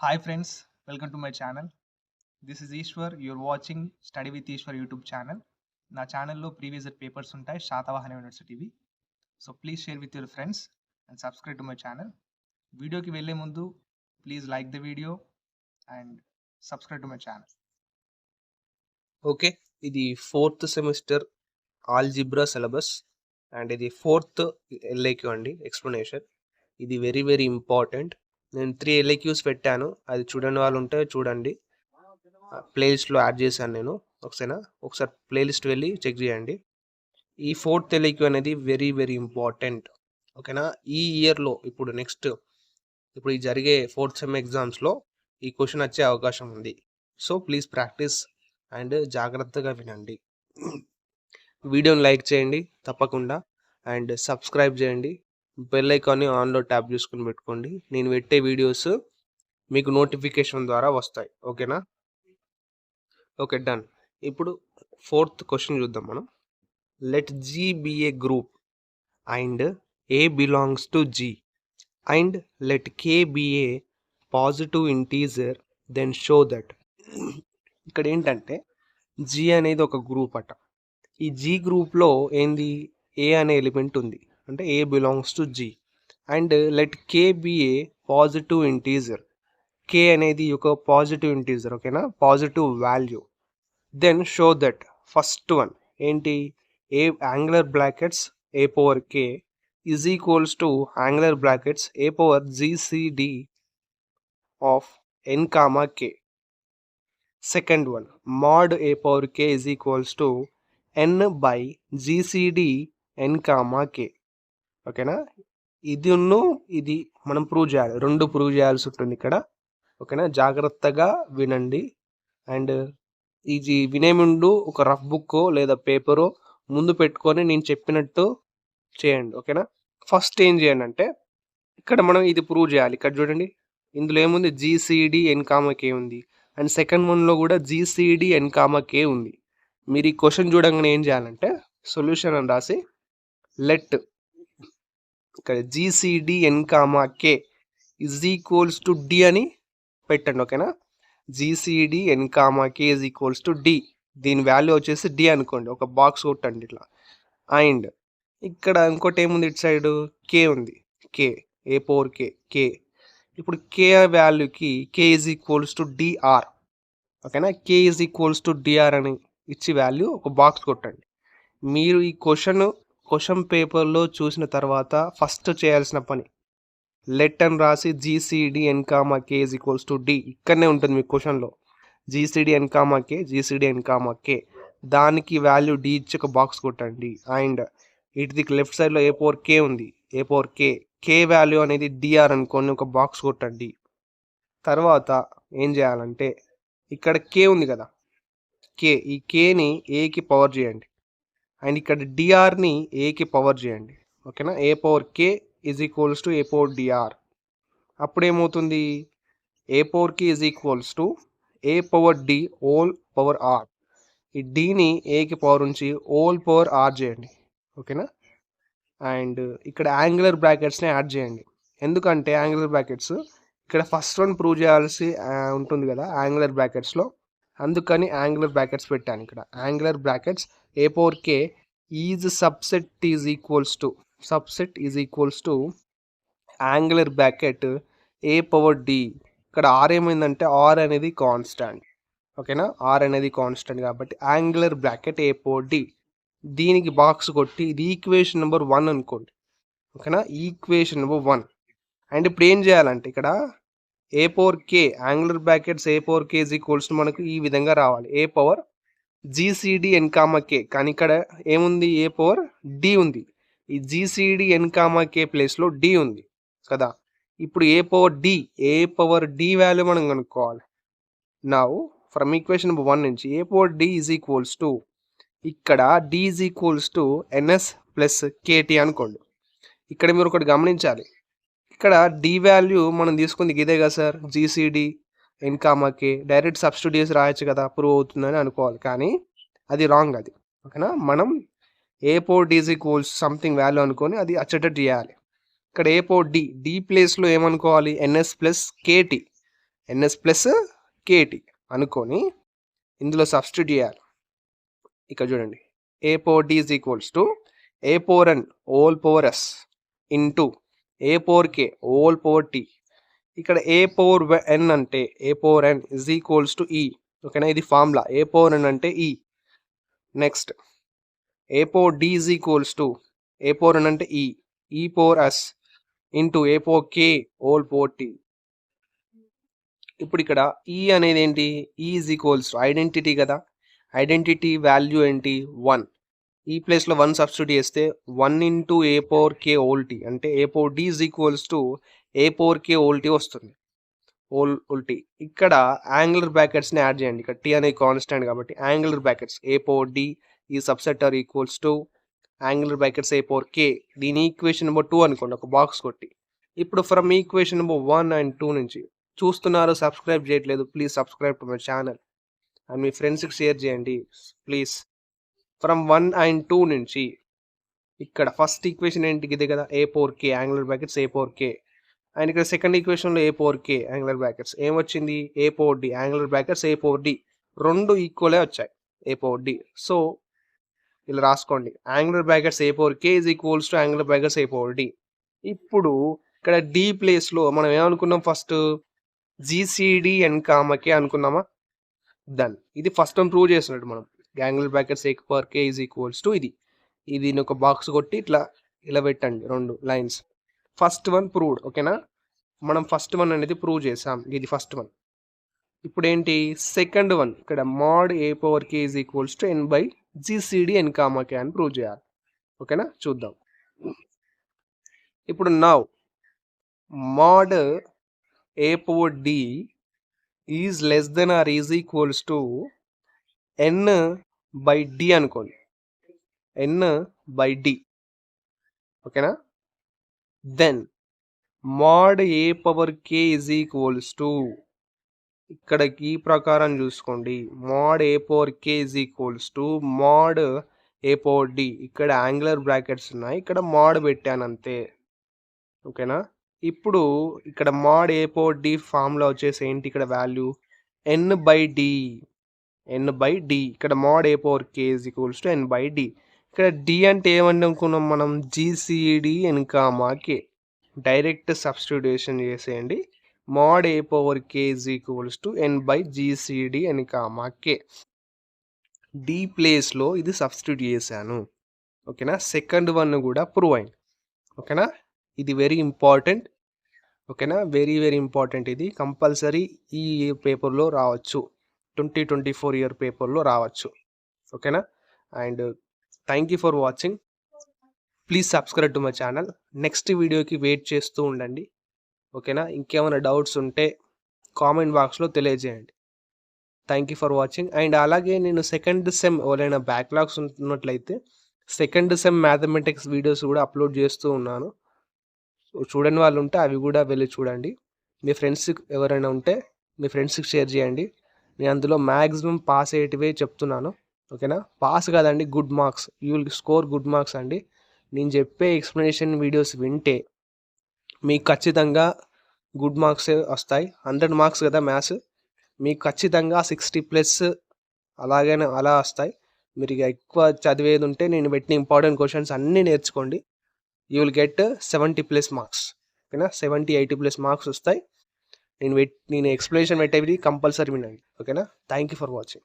Hi friends, welcome to my channel. This is Ishwar. You're watching Study with Ishwar YouTube channel. నా ఛానల్లో previous papers ఉంటాయి శాతవాహన యూనివర్సిటీవి. So please share with your friends and subscribe to my channel. వీడియోకి వెళ్ళే ముందు please like the video and subscribe to my channel. Okay, ఇది 4th semester algebra syllabus and ఇది 4th LAQ అండి. ఎక్స్ప్లెనేషన్ ఇది very very important. నేను 3 LAQs పెట్టాను, అది చూడని వాళ్ళు ఉంటే చూడండి. ప్లేలిస్ట్లో యాడ్ చేశాను నేను. ఒకసారి ప్లేలిస్ట్ వెళ్ళి చెక్ చేయండి. ఈ 4th LAQ అనేది వెరీ వెరీ ఇంపార్టెంట్. ఓకేనా, ఈ ఇయర్లో ఇప్పుడు ఈ జరిగే 4th సెమ్ ఎగ్జామ్స్లో ఈ క్వశ్చన్ వచ్చే అవకాశం ఉంది. సో ప్లీజ్ ప్రాక్టీస్ అండ్ జాగ్రత్తగా వినండి. వీడియోని లైక్ చేయండి తప్పకుండా అండ్ సబ్స్క్రైబ్ చేయండి. బెల్ ఐకాన్ని ఆన్లో ట్యాప్ చేసుకుని పెట్టుకోండి. నేను పెట్టే వీడియోస్ మీకు నోటిఫికేషన్ ద్వారా వస్తాయి. ఓకేనా, ఓకే డన్. ఇప్పుడు 4th క్వశ్చన్ చూద్దాం మనం. Let G be a group and A belongs to G and let K be a positive integer, then show that. ఇక్కడ ఏంటంటే G అనేది ఒక గ్రూప్ అట. ఈ G గ్రూప్లో ఏంది, ఏ అనే ఎలిమెంట్ ఉంది, అంటే a belongs to G and let K be a positive integer. K అనేది ఒక పాజిటివ్ ఇంటీజర్, ఓకేనా, positive value. Then show that first one ఏంటి, a angular brackets a power K is equals to angular brackets a power GCD of N comma K. Second one mod a power K is equals to N by GCD N comma K. ఓకేనా, ఇది మనం prove చేయాలి, రెండు prove చేయాల్సి ఉంటుంది ఇక్కడ. ఓకేనా, జాగ్రత్తగా వినండి అండ్ ఇది వినే ముందు ఒక రఫ్ బుక్ లేదా పేపరో ముందు పెట్టుకొని నేను చెప్పినట్టు చేయండి. ఓకేనా, ఫస్ట్ ఏం చేయండి అంటే ఇక్కడ మనం ఇది ప్రూవ్ చేయాలి. ఇక్కడ చూడండి, ఇందులో ఏముంది, GCD N కామా K ఉంది అండ్ సెకండ్ వన్లో కూడా GCD N కామా K ఉంది. మీరు ఈ క్వశ్చన్ చూడంగానే ఏం చేయాలంటే సొల్యూషన్ అని రాసి లెట్ ఇక్కడ GCD N comma K is equals to D అని పెట్టండి. ఓకేనా, GCD N comma K is equals to D. దీని వాల్యూ వచ్చేసి D అనుకోండి, ఒక బాక్స్ కొట్టండి ఇట్లా. అండ్ ఇక్కడ ఇంకోటి ఏముంది, ఇటు సైడ్ K ఉంది, K ఏ పవర్ K. ఇప్పుడు K వాల్యూకి K is equals to DR. ఓకేనా, K is equals to DR అని ఇచ్చి వాల్యూ ఒక బాక్స్ కొట్టండి. మీరు ఈ క్వశ్చన్ పేపర్లో చూసిన తర్వాత ఫస్ట్ చేయాల్సిన పని లెట్ అని రాసి GCD N comma K is equals to D. ఇక్కడనే ఉంటుంది మీ క్వశ్చన్లో GCD N కామా K. దానికి వాల్యూ D ఇచ్చి ఒక బాక్స్ కొట్టండి. అండ్ ఇటుది లెఫ్ట్ సైడ్లో ఏ పవర్ K ఉంది, ఏ పవర్ K వాల్యూ అనేది DR అనుకొని ఒక బాక్స్ కొట్టండి. తర్వాత ఏం చేయాలంటే ఇక్కడ K ఉంది కదా, ఈ Kని ఏకి పవర్ చేయండి అండ్ ఇక్కడ DRని ఏకి పవర్ చేయండి. ఓకేనా, a power K is equals to a power DR. అప్పుడు ఏమవుతుంది, a power K is equals to a power D whole power R. ఈ Dని ఏకి పవర్ ఉంచి హోల్ పవర్ R చేయండి. ఓకేనా, అండ్ ఇక్కడ యాంగులర్ బ్రాకెట్స్ని యాడ్ చేయండి. ఎందుకంటే యాంగులర్ బ్రాకెట్స్ ఇక్కడ ఫస్ట్ వన్ ప్రూవ్ చేయాల్సి ఉంటుంది కదా యాంగులర్ బ్రాకెట్స్లో, అందుకని యాంగులర్ బ్రాకెట్స్ పెట్టాను. ఇక్కడ angular brackets a power K is subset is equals to angular bracket A power D. ఇక్కడ R ఏమైందంటే R అనేది కాన్స్టాంట్. ఓకేనా, R అనేది కాన్స్టాంట్ కాబట్టి యాంగులర్ బ్రాకెట్ ఏ పవర్ D. దీనికి బాక్స్ కొట్టి ఇది ఈక్వేషన్ నెంబర్ 1 అనుకోండి. ఓకేనా, ఈక్వేషన్ నెంబర్ 1. అండ్ ఇప్పుడు ఏం చేయాలంటే ఇక్కడ a power K angular brackets a power K is equals to మనకు ఈ విధంగా రావాలి, a power GCD N comma K. కానీ ఇక్కడ ఏముంది, ఏ పవర్ D ఉంది. ఈ GCD N కామా K ప్లేస్లో D ఉంది కదా. ఇప్పుడు ఏ పవర్ D వాల్యూ మనం కనుక్కోవాలి. నౌ ఫ్రమ్ ఈక్వేషన్ నెంబర్ 1 నుంచి a power D is equals to ఇక్కడ D is equals to NS plus KT అనుకోండి. ఇక్కడ మీరు ఒకటి గమనించాలి, ఇక్కడ D వాల్యూ మనం తీసుకుంది ఇదే కదా sir, GCD N comma K. Direct substitute చేసి రాయొచ్చు కదా, ప్రూవ్ అవుతుందని అనుకోవాలి, కానీ అది రాంగ్ అది. ఓకేనా, మనం a power D is equals something value అనుకొని అది వచ్చేటట్టు చేయాలి. ఇక్కడ ఏ పవర్ D ప్లేస్లో ఏమనుకోవాలి, NS plus KT. NS plus KT అనుకొని ఇందులో సబ్స్టిట్యూట్ చేయాలి. ఇక్కడ చూడండి, a power D is equals to a power N whole power S into a power K whole power T. ఇక్కడ ఏ పవర్ ఎన్ అంటే a power N is equals to e. ఓకేనా, ఇది formula. A power N అంటే e. Next a power D is equals to a power N అంటే e power S into a power K whole power T. ఇప్పుడు ఇక్కడ e అనేది ఏంటి, e is equals to identity కదా, identity value ఏంటి 1. E ప్లేస్లో 1 substitute చేస్తే 1 into a power K whole T అంటే a power D is equals to a power K whole T వస్తుంది. Whole T. ఇక్కడ యాంగులర్ బ్రాకెట్స్ని యాడ్ చేయండి. ఇక్కడ టీ అనేది కాన్స్టెంట్ కాబట్టి angular brackets a power D e subset or equals to angular brackets a power కే. దీని equation number 2 అనుకోండి, ఒక బాక్స్ కొట్టి. ఇప్పుడు ఫ్రమ్ ఈక్వేషన్ నెంబర్ 1 and 2 నుంచి చూస్తున్నారు, సబ్స్క్రైబ్ చేయట్లేదు, please subscribe to my channel and మీ ఫ్రెండ్స్కి షేర్ చేయండి ప్లీజ్. ఫ్రమ్ 1 and 2 నుంచి ఇక్కడ ఫస్ట్ ఈక్వేషన్ ఏంటి, ఇదే కదా, a power K angular brackets a power K. And ఇక్కడ సెకండ్ ఈక్వేషన్లో a power K angular brackets ఏమొచ్చింది, a power D angular brackets a power D. రెండు ఈక్వలే వచ్చాయి, ఏ పవర్ డి. సో ఇలా రాసుకోండి, angular brackets a power K is equals to angular brackets a power D. ఇప్పుడు ఇక్కడ D ప్లేస్లో మనం ఏమనుకున్నాం, ఫస్ట్ జీసీడి ఎన్ కామకే అనుకున్నామా. దన్ ఇది ఫస్ట్ టైం ప్రూవ్ చేసినట్టు మనం, angular brackets a power K is equals to ఇది ఒక బాక్స్ కొట్టి ఇలా పెట్టండి 2 లైన్స్. First one proved. ఓకేనా, మనం ఫస్ట్ వన్ అనేది ప్రూవ్ చేసాం, ఇది ఫస్ట్ వన్. ఇప్పుడు ఏంటి సెకండ్ వన్, ఇక్కడ mod a power K is equals to N by GCD N comma K అని ప్రూవ్ చేయాలి. ఓకేనా, చూద్దాం. ఇప్పుడు now mod a power D is less than R is equals to N by D అనుకోండి, N by D. ఓకేనా, then mod a power K is equals to ఇక్కడ ఈ ప్రకారం చూసుకోండి, mod a power K is equals to mod a power D. ఇక్కడ angular brackets ఉన్నాయి, ఇక్కడ mod పెట్టాను అంతే. ఓకేనా, ఇప్పుడు ఇక్కడ mod a power d formula వచ్చేసి ఏంటి, ఇక్కడ వాల్యూ ఎన్ బై డి. ఇక్కడ mod a power K is equals to N by d. ఇక్కడ డి అంటే ఏమని అనుకున్నాం మనం, జీసీడి ఎన్ కామా కే. డైరెక్ట్ సబ్స్టిట్యూషన్ చేసేయండి, mod a power K is equals to N by GCD N comma k. D ప్లేస్లో ఇది substitute చేశాను. ఓకేనా, సెకండ్ వన్ కూడా ప్రూవ్ అయింది. ఓకేనా, ఇది వెరీ ఇంపార్టెంట్. ఓకేనా, వెరీ వెరీ ఇంపార్టెంట్. ఇది కంపల్సరీ ఈ పేపర్లో రావచ్చు, 2024 ఇయర్ పేపర్లో రావచ్చు. ఓకేనా, and thank you for watching. Please subscribe to my channel. Next వీడియోకి వెయిట్ చేస్తూ ఉండండి. ఓకేనా, ఇంకేమైనా డౌట్స్ ఉంటే కామెంట్ బాక్స్లో తెలియజేయండి. Thank you for watching. And అలాగే నేను సెకండ్ సెమ్ ఎవరైనా బ్యాక్లాగ్స్ ఉన్నట్లయితే సెకండ్ సెమ్ మ్యాథమెటిక్స్ వీడియోస్ కూడా అప్లోడ్ చేస్తూ ఉన్నాను. చూడని వాళ్ళు ఉంటే అవి కూడా వెళ్ళి చూడండి. మీ ఫ్రెండ్స్ ఎవరైనా ఉంటే మీ ఫ్రెండ్స్కి షేర్ చేయండి. నేను అందులో మ్యాక్సిమం పాస్ అయ్యేటివే చెప్తున్నాను. ఓకేనా, పాస్ కాదండి, good marks. You will score good marks అండి. నేను చెప్పే ఎక్స్ప్లెనేషన్ వీడియోస్ వింటే మీకు ఖచ్చితంగా గుడ్ మార్క్సే వస్తాయి. 100 మార్క్స్ కదా మ్యాథ్స్, మీకు ఖచ్చితంగా 60+ అలా వస్తాయి. మీరు ఇక ఎక్కువ చదివేది ఉంటే నేను పెట్టిన ఇంపార్టెంట్ క్వశ్చన్స్ అన్నీ నేర్చుకోండి. You will get 70+ marks. ఓకేనా, 70-80+ మార్క్స్ వస్తాయి. నేను ఎక్స్ప్లెనేషన్ పెట్టేది కంపల్సరీ వినండి. ఓకేనా, థ్యాంక్ యూ ఫర్ వాచింగ్.